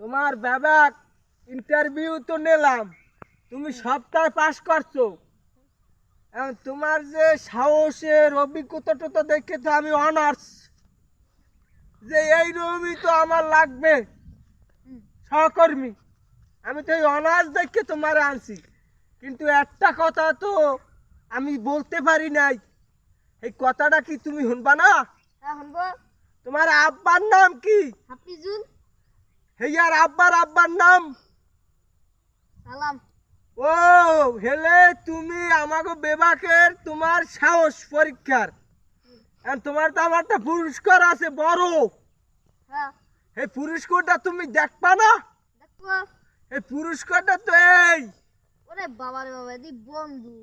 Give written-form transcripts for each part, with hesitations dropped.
তোমার বাবা ইন্টারভিউ তো নিলাম, তুমি সপ্তাহে পাস করছো। এখন তোমার যে সাহসের অভিজ্ঞতাটা তো দেখে তো আমি অনার্স, যে এই রকমই তো আমার লাগবে সহকর্মী। আমি তো এই অনার্স দেখে তোমার আনছি, কিন্তু একটা কথা তো আমি বলতে পারি নাই। এই কথাটা কি তুমি শুনবা না? হ্যাঁ শুনবো। তোমার আব্বার নাম কি? হাফিজুল হেয়ার আব্বার নাম? সালাম। ও হেলে তুমি আমাকে বেবাকের তোমার সাহস পরীক্ষার, আর তোমার তো আমার একটা পুরস্কার আছে বড়। হ্যাঁ এই পুরস্কারটা তুমি দেখবা না? দেখো। এই পুরস্কারটা তো এই ওরে বাবারে বাবা দি বন্ধু।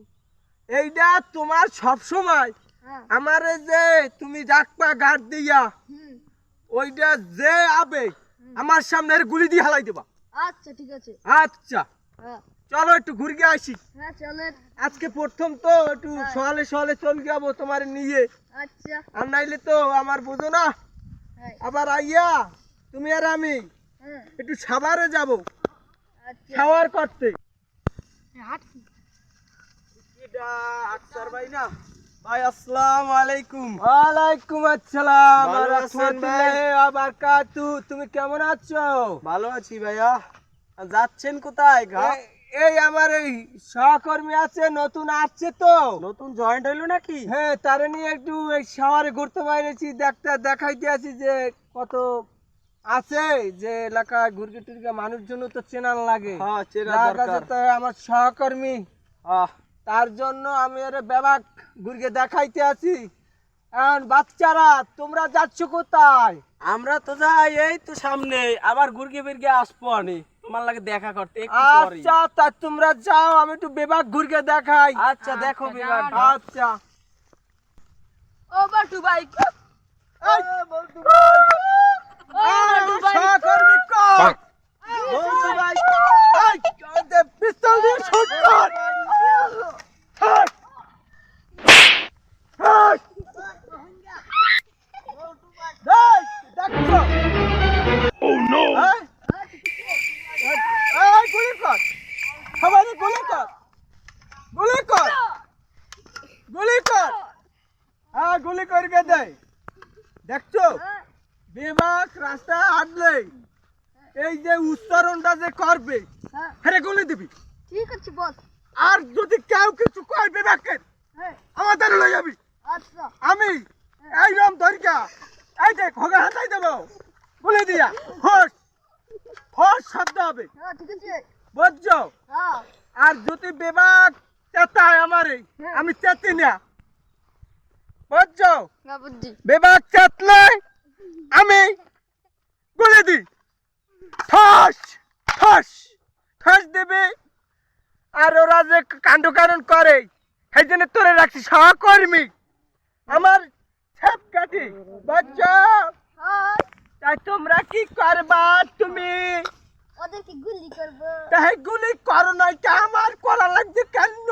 এইটা তোমার সব সময় হ্যাঁ আমার যে তুমি রাখবা গার্ড দিয়া, হুম ওইটা যে আবে আমার সামনে গুলি দিয়ে হালাই দেবা। আচ্ছা ঠিক আছে। আচ্ছা হ্যাঁ চলো একটু ঘুরে আসি। হ্যাঁ চলেন। আজকে প্রথম তো একটু সকালে সকালে চলে যাবো তোমার নিয়ে, আচ্ছা আর নাইলে তো আমার বোঝো না। হ্যাঁ আবার আইয়া তুমি আর আমি হ্যাঁ একটু সাভারে যাব আচ্ছা শাওয়ার করতে। হাট। আক্তার ভাই না? ভাই আসসালামু আলাইকুম। ওয়ালাইকুম আসসালাম ওয়া ভালো আছেন ভাই? রাহমাতুল্লাহি ওয়া বারাকাতুহু। তুমি কেমন আছো? ভালো আছি ভাইয়া। যাচ্ছেন কোথায়? এই আমার এই সহকর্মী আছে, নতুন আসছে তো। নতুন জয়েন্ট হইলো নাকি? হ্যাঁ, তারে নিয়ে একটু এই শাওয়ারে ঘুরতে বাইরেছি, দেখাইতে আছি যে কত আছে, যে এলাকায় ঘুরকে টুরকে মানুষজন তো চেনার লাগে। হ্যাঁ, চেনা যার দরকার। কাছে তো আমার সহকর্মী, তার জন্য আমি এর ব্যাবাক ঘুরকে দেখাইতে আছি। এখন বাচ্চারা তোমরা যাচ্ছ কোথায়? আমরা তো যাই এই তো সামনে, আবার ঘুরগে ফিরগে আসবো আনি তোমার লাগে দেখা করতে একটু পরেই। আচ্ছা তা তোমরা যাও, আমি একটু বেবাক ঘুরকে দেখাই। আচ্ছা দেখো বিভাগ। আচ্ছা ও বাটু ভাই। এই বলতু ভাই, বাটু ভাই। সহকর্মী কই? বলতু ভাই, এই কাঁধে পিস্তল দিয়ে শুট কর। এই, এই, এই, দেখছো? এই, এই, গুলি কর, সবাই গুলি কর, গুলি কর, গুলি কর। হ্যাঁ, গুলি করকে দেয়। দেখছো বেবাক রাস্তায় হাঁটলে এই যে উচ্চারণটা যে করবে, হ্যাঁ হ্যাঁ গুলি দিবি। ঠিক আছে বস। আর যদি কেউ কিছু কয় বেবাকের, হ্যাঁ আমাদের লয়ে যাবি। আচ্ছা আমি এইরকম ধরিকা এই যে ঘোগা হাতাই দেবো গুলি দিয়া। হোস হোস শব্দ হবে, হ্যাঁ ঠিক আছে। বুঝছো? হ্যাঁ আর যদি বেবাক চেতায় আমারে, আমি চেতি না, বুঝছো? না বুদ্ধি। বেবাক চেতলে আমি গুলি দিই। ঠাস ঠাস ঠাস দেবে। আর ওরা যে কাণ্ড কারণ করে, সেই জন্য তোরে রাখছি সহকর্মী, আমার ছেপ কাটি, বুঝছো? হ্যাঁ তাই তোমরা কি করবা? তুমি ওদেরকে গুলি করবো। তাই গুলি করো নাই, আমার করা লাগছে কেন?